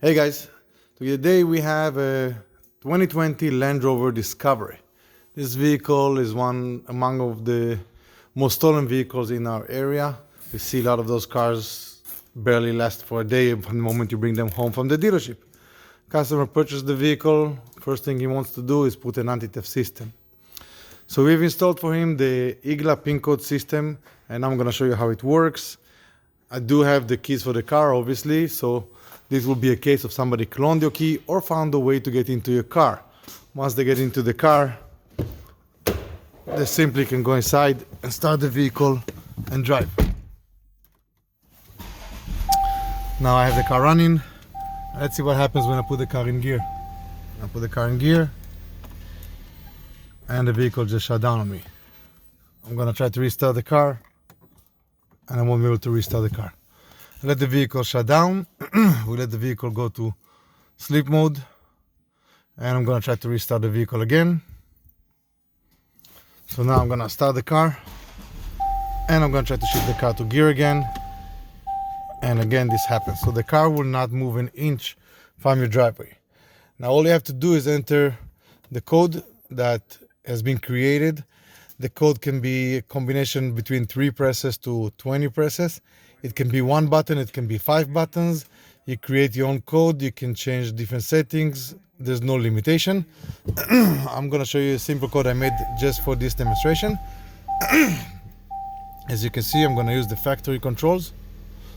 Hey guys, today we have a 2020 Range Rover Discovery. This vehicle is one among of the most stolen vehicles in our area. We see a lot of those cars barely last for a day from the moment you bring them home from the dealership. Customer purchased the vehicle, first thing he wants to do is put an anti-theft system. So we've installed for him the IGLA PIN code system, and I'm going to show you how it works. I do have the keys for the car, obviously, so this will be a case of somebody cloned your key or found a way to get into your car. Once they get into the car, they simply can go inside and start the vehicle and drive. Now I have the car running. Let's see what happens when I put the car in gear. I put the car in gear and the vehicle just shut down on me. I'm gonna try to restart the car and I won't be able to restart the car. Let the vehicle shut down. We let the vehicle go to sleep mode, and I'm gonna try to restart the vehicle again. So now I'm gonna start the car and I'm gonna try to shift the car to gear again, and again this happens. So the car will not move an inch from your driveway. Now all you have to do is enter the code that has been created. The code can be a combination between 3 presses to 20 presses. It can be 1 button, it can be 5 buttons. You create your own code, you can change different settings. There's no limitation. I'm gonna show you a simple code I made just for this demonstration. As you can see, I'm gonna use the factory controls.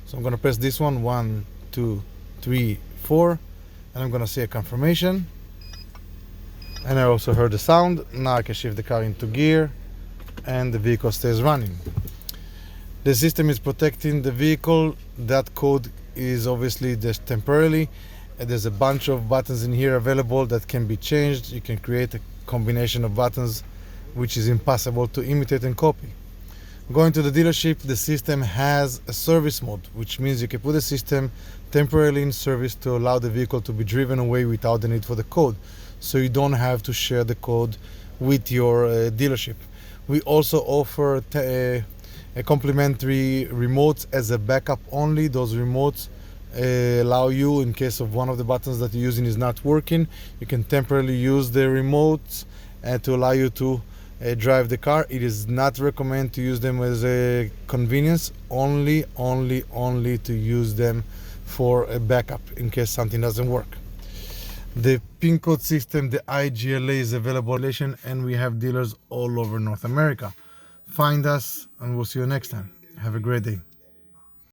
So I'm gonna press this one, 1, 2, 3, 4, and I'm gonna say a confirmation. And I also heard the sound. Now I can shift the car into gear and the vehicle stays running. The system is protecting the vehicle. That code is obviously just temporarily. And there's a bunch of buttons in here available that can be changed. You can create a combination of buttons which is impossible to imitate and copy. Going to the dealership, the system has a service mode, which means you can put the system temporarily in service to allow the vehicle to be driven away without the need for the code. So you don't have to share the code with your dealership. We also offer a complimentary remotes as a backup only. Those remotes allow you, in case of one of the buttons that you're using is not working, you can temporarily use the remotes to allow you to drive the car. It is not recommended to use them as a convenience, only to use them for a backup in case something doesn't work. The PIN code system, the IGLA, is available, and we have dealers all over North America. Find us and we'll see you next time. Have a great day.